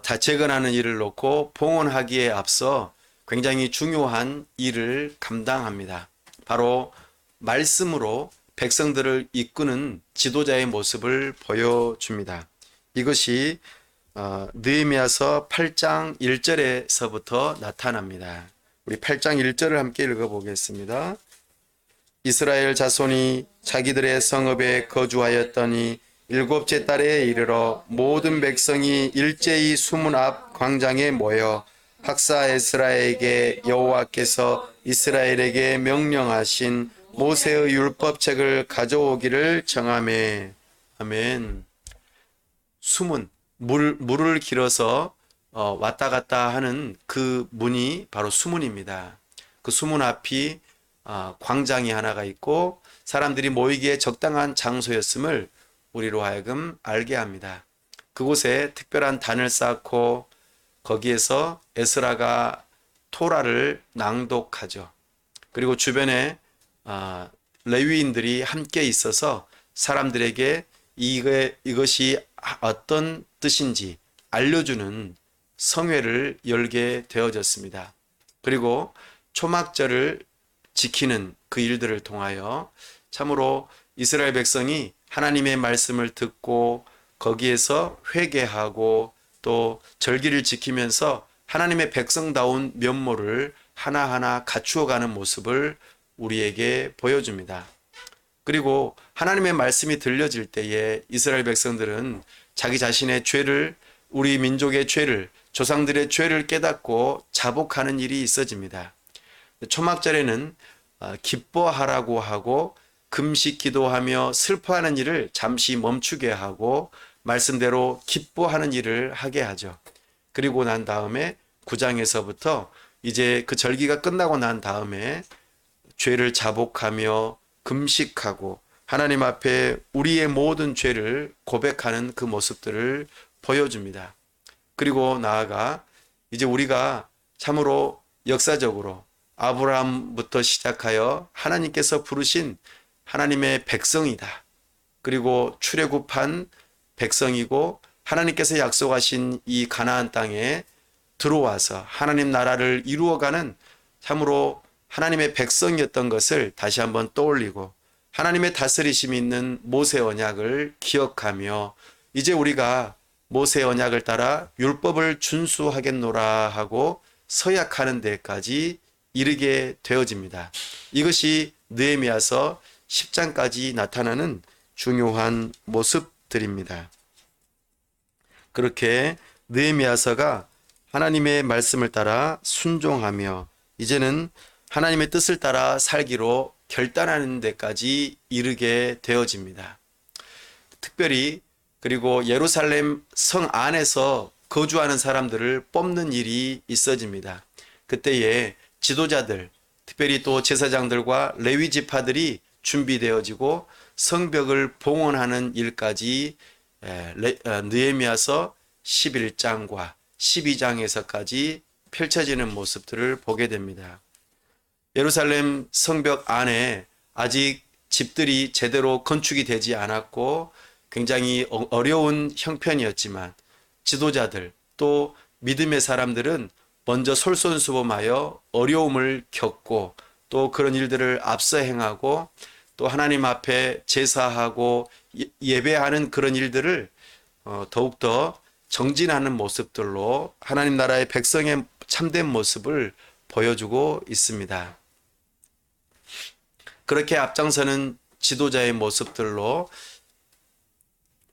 다 재건하는 일을 놓고 봉헌하기에 앞서 굉장히 중요한 일을 감당합니다. 바로 말씀으로 백성들을 이끄는 지도자의 모습을 보여줍니다. 이것이 느헤미야서 8장 1절에서부터 나타납니다. 우리 8장 1절을 함께 읽어보겠습니다. 이스라엘 자손이 자기들의 성읍에 거주하였더니 일곱째 달에 이르러 모든 백성이 일제히 수문 앞 광장에 모여 학사 에스라에게 여호와께서 이스라엘에게 명령하신 모세의 율법책을 가져오기를 정하매. 아멘. 수문, 물을 길어서 왔다 갔다 하는 그 문이 바로 수문입니다. 그 수문 앞이 광장이 하나가 있고 사람들이 모이기에 적당한 장소였음을 우리로 하여금 알게 합니다. 그곳에 특별한 단을 쌓고 거기에서 에스라가 토라를 낭독하죠. 그리고 주변에 레위인들이 함께 있어서 사람들에게 이것이 어떤 뜻인지 알려주는 성회를 열게 되어졌습니다. 그리고 초막절을 지키는 그 일들을 통하여 참으로 이스라엘 백성이 하나님의 말씀을 듣고 거기에서 회개하고 또 절기를 지키면서 하나님의 백성다운 면모를 하나하나 갖추어가는 모습을 우리에게 보여줍니다. 그리고 하나님의 말씀이 들려질 때에 이스라엘 백성들은 자기 자신의 죄를, 우리 민족의 죄를, 조상들의 죄를 깨닫고 자복하는 일이 있어집니다. 초막절에는 기뻐하라고 하고 금식 기도하며 슬퍼하는 일을 잠시 멈추게 하고 말씀대로 기뻐하는 일을 하게 하죠. 그리고 난 다음에 9장에서부터 이제 그 절기가 끝나고 난 다음에 죄를 자복하며 금식하고 하나님 앞에 우리의 모든 죄를 고백하는 그 모습들을 보여줍니다. 그리고 나아가 이제 우리가 참으로 역사적으로 아브라함부터 시작하여 하나님께서 부르신 하나님의 백성이다. 그리고 출애굽한 백성이고 하나님께서 약속하신 이 가나안 땅에 들어와서 하나님 나라를 이루어가는 참으로 하나님의 백성이었던 것을 다시 한번 떠올리고 하나님의 다스리심이 있는 모세 언약을 기억하며 이제 우리가 모세 언약을 따라 율법을 준수하겠노라 하고 서약하는 데까지 이르게 되어집니다. 이것이 느헤미야서 10장까지 나타나는 중요한 모습들입니다. 그렇게 느헤미야서가 하나님의 말씀을 따라 순종하며 이제는 하나님의 뜻을 따라 살기로 결단하는 데까지 이르게 되어집니다. 특별히 그리고 예루살렘 성 안에서 거주하는 사람들을 뽑는 일이 있어집니다. 그때에 지도자들, 특별히 또 제사장들과 레위 지파들이 준비되어지고 성벽을 봉헌하는 일까지 느헤미야서 11장과 12장에서까지 펼쳐지는 모습들을 보게 됩니다. 예루살렘 성벽 안에 아직 집들이 제대로 건축이 되지 않았고 굉장히 어려운 형편이었지만 지도자들 또 믿음의 사람들은 먼저 솔선수범하여 어려움을 겪고 또 그런 일들을 앞서 행하고 또 하나님 앞에 제사하고 예배하는 그런 일들을 더욱더 정진하는 모습들로 하나님 나라의 백성의 참된 모습을 보여주고 있습니다. 그렇게 앞장서는 지도자의 모습들로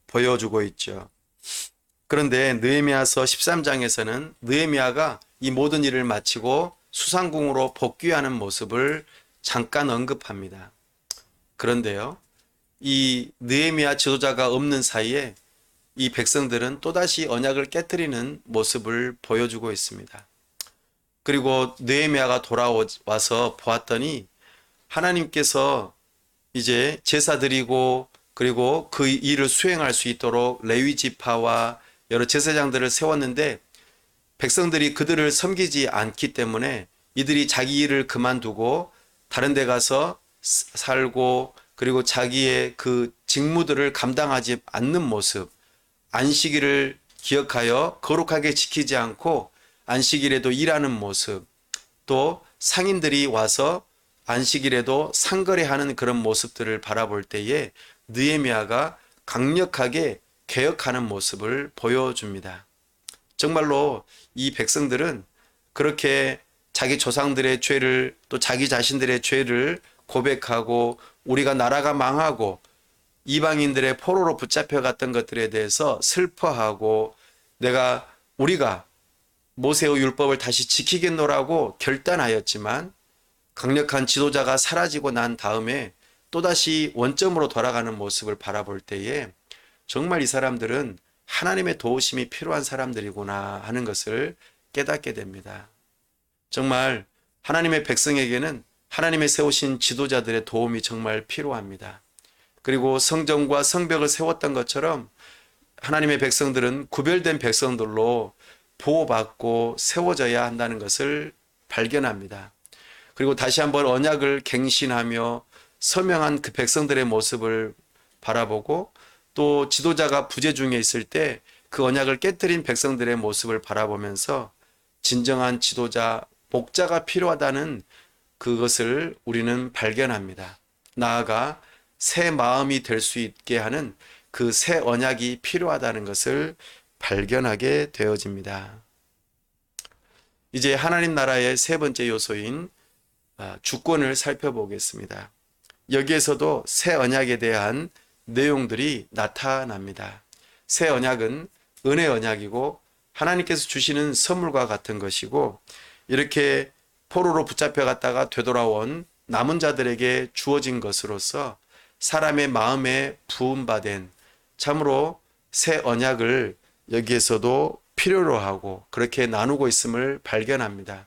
보여주고 있죠. 그런데 느헤미야서 13장에서는 느헤미야가 이 모든 일을 마치고 수상궁으로 복귀하는 모습을 잠깐 언급합니다. 그런데요, 이 느헤미야 지도자가 없는 사이에 이 백성들은 또다시 언약을 깨뜨리는 모습을 보여주고 있습니다. 그리고 느헤미야가 돌아와서 보았더니 하나님께서 이제 제사 드리고 그리고 그 일을 수행할 수 있도록 레위 지파와 여러 제사장들을 세웠는데 백성들이 그들을 섬기지 않기 때문에 이들이 자기 일을 그만두고 다른 데 가서 살고 그리고 자기의 그 직무들을 감당하지 않는 모습, 안식일을 기억하여 거룩하게 지키지 않고 안식일에도 일하는 모습, 또 상인들이 와서 안식일에도 상거래하는 그런 모습들을 바라볼 때에 느헤미야가 강력하게 개혁하는 모습을 보여줍니다. 정말로 이 백성들은 그렇게 자기 조상들의 죄를 또 자기 자신들의 죄를 고백하고 우리가 나라가 망하고 이방인들의 포로로 붙잡혀갔던 것들에 대해서 슬퍼하고 우리가 모세의 율법을 다시 지키겠노라고 결단하였지만 강력한 지도자가 사라지고 난 다음에 또다시 원점으로 돌아가는 모습을 바라볼 때에 정말 이 사람들은 하나님의 도우심이 필요한 사람들이구나 하는 것을 깨닫게 됩니다. 정말 하나님의 백성에게는 하나님의 세우신 지도자들의 도움이 정말 필요합니다. 그리고 성전과 성벽을 세웠던 것처럼 하나님의 백성들은 구별된 백성들로 보호받고 세워져야 한다는 것을 발견합니다. 그리고 다시 한번 언약을 갱신하며 서명한 그 백성들의 모습을 바라보고 또 지도자가 부재 중에 있을 때 그 언약을 깨뜨린 백성들의 모습을 바라보면서 진정한 지도자, 목자가 필요하다는 그것을 우리는 발견합니다. 나아가 새 마음이 될 수 있게 하는 그 새 언약이 필요하다는 것을 발견하게 되어집니다. 이제 하나님 나라의 세 번째 요소인 주권을 살펴보겠습니다. 여기에서도 새 언약에 대한 내용들이 나타납니다. 새 언약은 은혜 언약이고 하나님께서 주시는 선물과 같은 것이고 이렇게 포로로 붙잡혀 갔다가 되돌아온 남은 자들에게 주어진 것으로서 사람의 마음에 부음받은 참으로 새 언약을 여기에서도 필요로 하고 그렇게 나누고 있음을 발견합니다.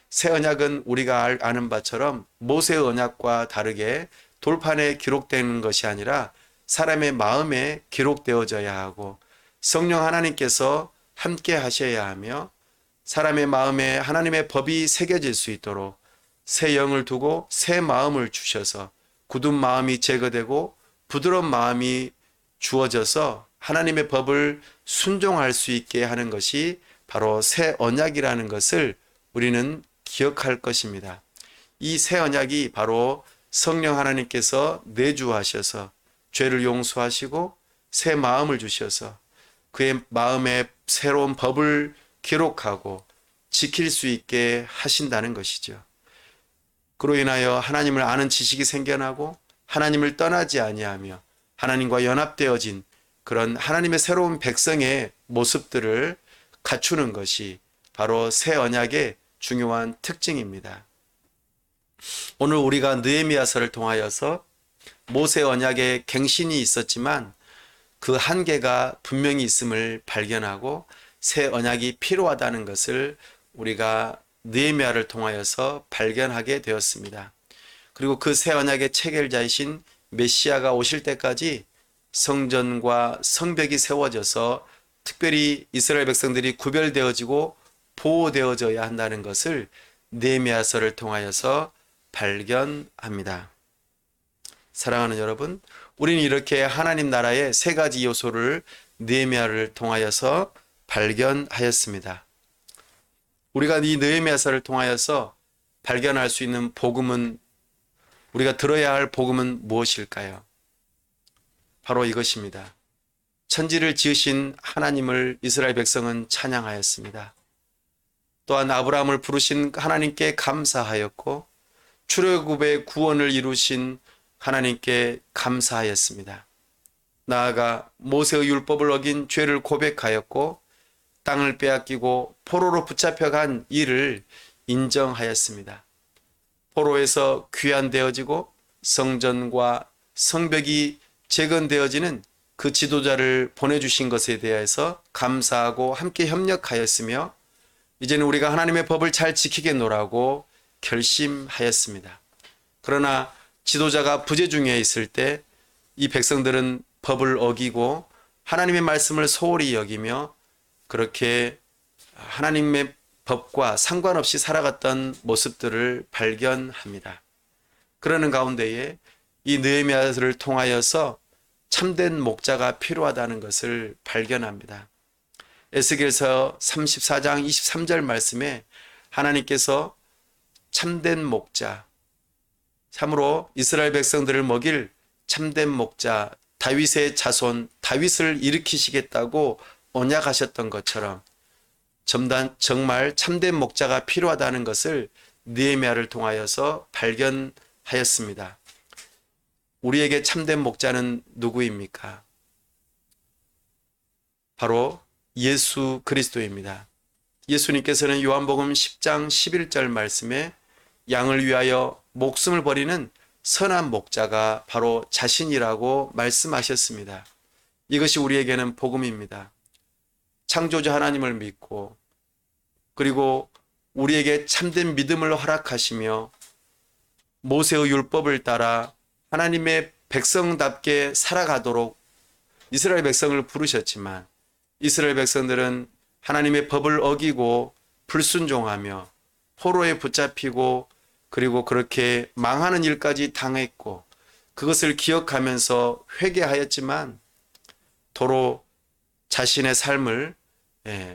새 언약은 우리가 아는 바처럼 모세의 언약과 다르게 돌판에 기록되는 것이 아니라 사람의 마음에 기록되어져야 하고 성령 하나님께서 함께 하셔야 하며 사람의 마음에 하나님의 법이 새겨질 수 있도록 새 영을 두고 새 마음을 주셔서 굳은 마음이 제거되고 부드러운 마음이 주어져서 하나님의 법을 순종할 수 있게 하는 것이 바로 새 언약이라는 것을 우리는 기억할 것입니다. 이 새 언약이 바로 성령 하나님께서 내주하셔서 죄를 용서하시고 새 마음을 주셔서 그의 마음에 새로운 법을 기록하고 지킬 수 있게 하신다는 것이죠. 그로 인하여 하나님을 아는 지식이 생겨나고 하나님을 떠나지 아니하며 하나님과 연합되어진 그런 하나님의 새로운 백성의 모습들을 갖추는 것이 바로 새 언약의 중요한 특징입니다. 오늘 우리가 느헤미야서를 통하여서 모세 언약의 갱신이 있었지만 그 한계가 분명히 있음을 발견하고 새 언약이 필요하다는 것을 우리가 느헤미야를 통하여서 발견하게 되었습니다. 그리고 그 새 언약의 체결자이신 메시아가 오실 때까지 성전과 성벽이 세워져서 특별히 이스라엘 백성들이 구별되어지고 보호되어져야 한다는 것을 느헤미야서를 통하여서 발견합니다. 사랑하는 여러분, 우리는 이렇게 하나님 나라의 세 가지 요소를 느헤미야를 통하여서 발견하였습니다. 우리가 이 느헤미야서를 통하여서 발견할 수 있는 복음은 우리가 들어야 할 복음은 무엇일까요? 바로 이것입니다. 천지를 지으신 하나님을 이스라엘 백성은 찬양하였습니다. 또한 아브라함을 부르신 하나님께 감사하였고 출애굽의 구원을 이루신 하나님께 감사하였습니다. 나아가 모세의 율법을 어긴 죄를 고백하였고 땅을 빼앗기고 포로로 붙잡혀간 이를 인정하였습니다. 포로에서 귀환되어지고 성전과 성벽이 재건되어지는 그 지도자를 보내주신 것에 대해서 감사하고 함께 협력하였으며 이제는 우리가 하나님의 법을 잘 지키겠노라고 결심하였습니다. 그러나 지도자가 부재 중에 있을 때 이 백성들은 법을 어기고 하나님의 말씀을 소홀히 여기며 그렇게 하나님의 법과 상관없이 살아갔던 모습들을 발견합니다. 그러는 가운데에 이 느헤미야서를 통하여서 참된 목자가 필요하다는 것을 발견합니다. 에스겔서 34장 23절 말씀에 하나님께서 참된 목자, 참으로 이스라엘 백성들을 먹일 참된 목자 다윗의 자손 다윗을 일으키시겠다고 언약하셨던 것처럼 정말 참된 목자가 필요하다는 것을 느헤미야를 통하여서 발견하였습니다. 우리에게 참된 목자는 누구입니까? 바로 예수 그리스도입니다. 예수님께서는 요한복음 10장 11절 말씀에 양을 위하여 목숨을 버리는 선한 목자가 바로 자신이라고 말씀하셨습니다. 이것이 우리에게는 복음입니다. 창조주 하나님을 믿고 그리고 우리에게 참된 믿음을 허락하시며 모세의 율법을 따라 하나님의 백성답게 살아가도록 이스라엘 백성을 부르셨지만 이스라엘 백성들은 하나님의 법을 어기고 불순종하며 포로에 붙잡히고 그리고 그렇게 망하는 일까지 당했고 그것을 기억하면서 회개하였지만 도로 자신의 삶을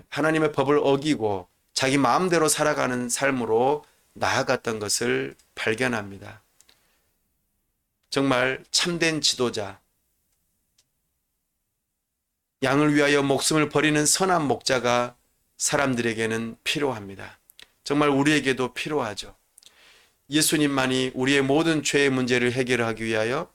하나님의 법을 어기고 자기 마음대로 살아가는 삶으로 나아갔던 것을 발견합니다. 정말 참된 지도자, 양을 위하여 목숨을 버리는 선한 목자가 사람들에게는 필요합니다. 정말 우리에게도 필요하죠. 예수님만이 우리의 모든 죄의 문제를 해결하기 위하여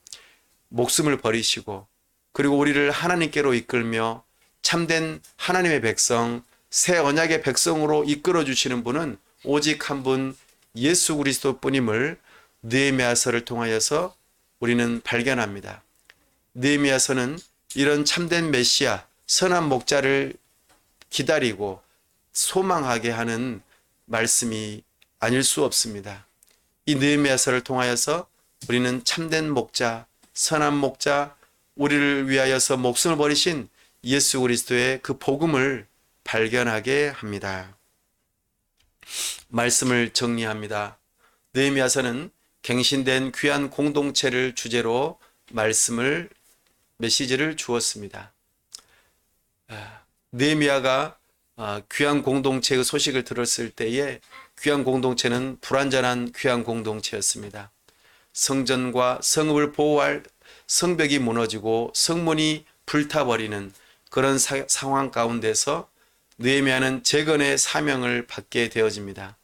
목숨을 버리시고 그리고 우리를 하나님께로 이끌며 참된 하나님의 백성, 새 언약의 백성으로 이끌어 주시는 분은 오직 한 분 예수 그리스도뿐임을 느헤미야서를 통하여서 우리는 발견합니다. 느헤미야서는 이런 참된 메시아, 선한 목자를 기다리고 소망하게 하는 말씀이 아닐 수 없습니다. 이 느헤미야서를 통하여서 우리는 참된 목자, 선한 목자, 우리를 위하여서 목숨을 버리신 예수 그리스도의 그 복음을 발견하게 합니다. 말씀을 정리합니다. 느헤미야서는 갱신된 귀한 공동체를 주제로 메시지를 주었습니다. 느헤미야가 귀한 공동체의 소식을 들었을 때에 귀한 공동체는 불완전한 귀한 공동체였습니다. 성전과 성읍을 보호할 성벽이 무너지고 성문이 불타버리는 그런 상황 가운데서 느헤미야는 재건의 사명을 받게 되어집니다.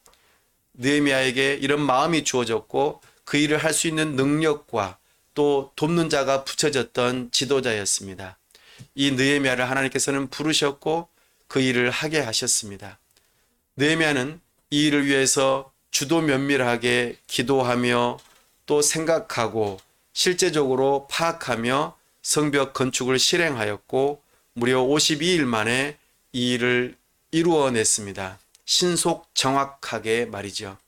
느헤미야에게 이런 마음이 주어졌고 그 일을 할 수 있는 능력과 또 돕는 자가 붙여졌던 지도자였습니다. 이 느헤미야를 하나님께서는 부르셨고 그 일을 하게 하셨습니다. 느헤미야는 이 일을 위해서 주도 면밀하게 기도하며 또 생각하고 실제적으로 파악하며 성벽 건축을 실행하였고 무려 52일 만에 이 일을 이루어냈습니다. 신속 정확하게 말이죠.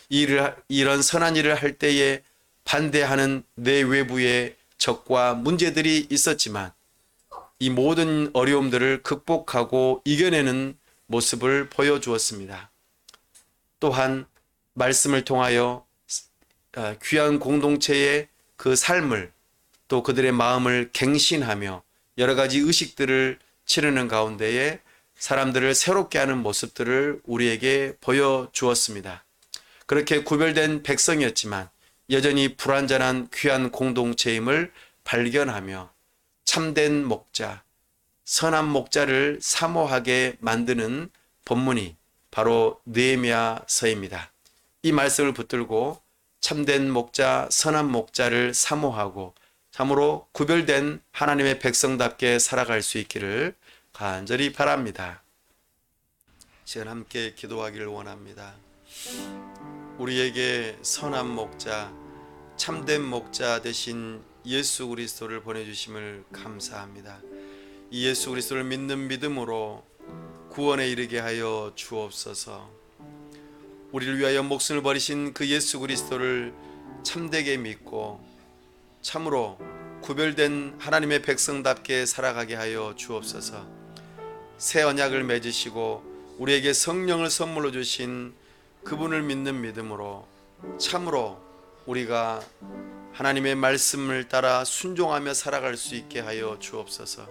이런 선한 일을 할 때에 반대하는 내외부의 적과 문제들이 있었지만 이 모든 어려움들을 극복하고 이겨내는 모습을 보여주었습니다. 또한 말씀을 통하여 귀한 공동체의 그 삶을 또 그들의 마음을 갱신하며 여러 가지 의식들을 치르는 가운데에 사람들을 새롭게 하는 모습들을 우리에게 보여주었습니다. 그렇게 구별된 백성이었지만 여전히 불완전한 귀한 공동체임을 발견하며 참된 목자, 선한 목자를 사모하게 만드는 본문이 바로 느헤미야서입니다. 이 말씀을 붙들고 참된 목자, 선한 목자를 사모하고 참으로 구별된 하나님의 백성답게 살아갈 수 있기를 간절히 바랍니다. 시간 함께 기도하기를 원합니다. 우리에게 선한 목자, 참된 목자 되신 예수 그리스도를 보내주심을 감사합니다. 이 예수 그리스도를 믿는 믿음으로 구원에 이르게 하여 주옵소서. 우리를 위하여 목숨을 버리신 그 예수 그리스도를 참되게 믿고 참으로 구별된 하나님의 백성답게 살아가게 하여 주옵소서. 새 언약을 맺으시고 우리에게 성령을 선물로 주신 그분을 믿는 믿음으로 참으로 우리가 하나님의 말씀을 따라 순종하며 살아갈 수 있게 하여 주옵소서.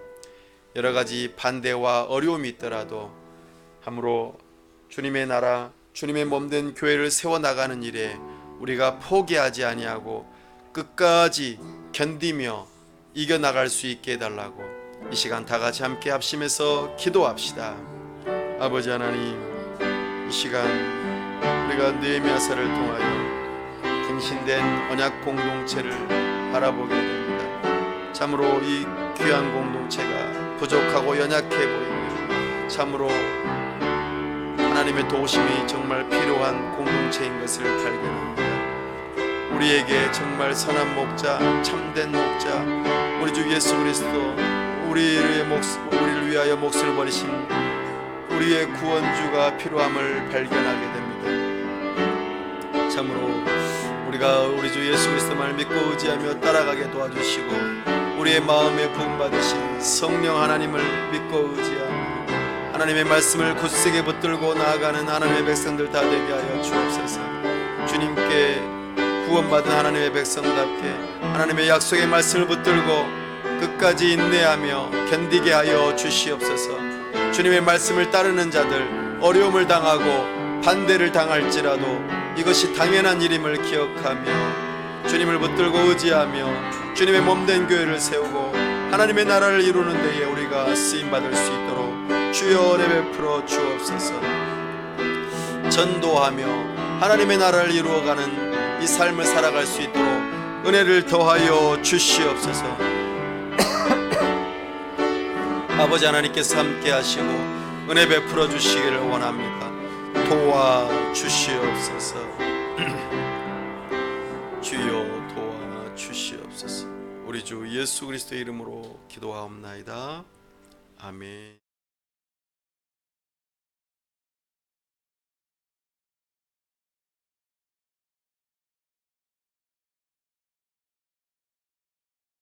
여러 가지 반대와 어려움이 있더라도 함으로 주님의 나라, 주님의 몸된 교회를 세워나가는 일에 우리가 포기하지 아니하고 끝까지 견디며 이겨나갈 수 있게 해달라고 이 시간 다 같이 함께 합심해서 기도합시다. 아버지 하나님, 이 시간 우리가 느헤미야서를 통하여 갱신된 언약 공동체를 바라보게 됩니다. 참으로 이 귀한 공동체가 부족하고 연약해 보이며 참으로 하나님의 도우심이 정말 필요한 공동체인 것을 발견합니다. 우리에게 정말 선한 목자, 참된 목자, 우리 주 예수 그리스도, 우리를 위하여 목숨을 버리신 우리의 구원주가 필요함을 발견하게 됩니다. 참으로 우리가 우리 주 예수 그리스도만을 믿고 의지하며 따라가게 도와주시고 우리의 마음에 부음받으신 성령 하나님을 믿고 의지하며 하나님의 말씀을 굳세게 붙들고 나아가는 하나님의 백성들 다 되게 하여 주옵소서. 주님께 구원받은 하나님의 백성답게 하나님의 약속의 말씀을 붙들고 끝까지 인내하며 견디게 하여 주시옵소서. 주님의 말씀을 따르는 자들 어려움을 당하고 반대를 당할지라도 이것이 당연한 일임을 기억하며 주님을 붙들고 의지하며 주님의 몸된 교회를 세우고 하나님의 나라를 이루는 데에 우리가 쓰임받을 수 있도록 주여 은혜 베풀어 주옵소서. 전도하며 하나님의 나라를 이루어가는 이 삶을 살아갈 수 있도록 은혜를 더하여 주시옵소서. 아버지 하나님께서 함께 하시고 은혜 베풀어 주시기를 원합니다. 도와주시옵소서. 주여 도와주시옵소서. 우리 주 예수 그리스도의 이름으로 기도하옵나이다. 아멘.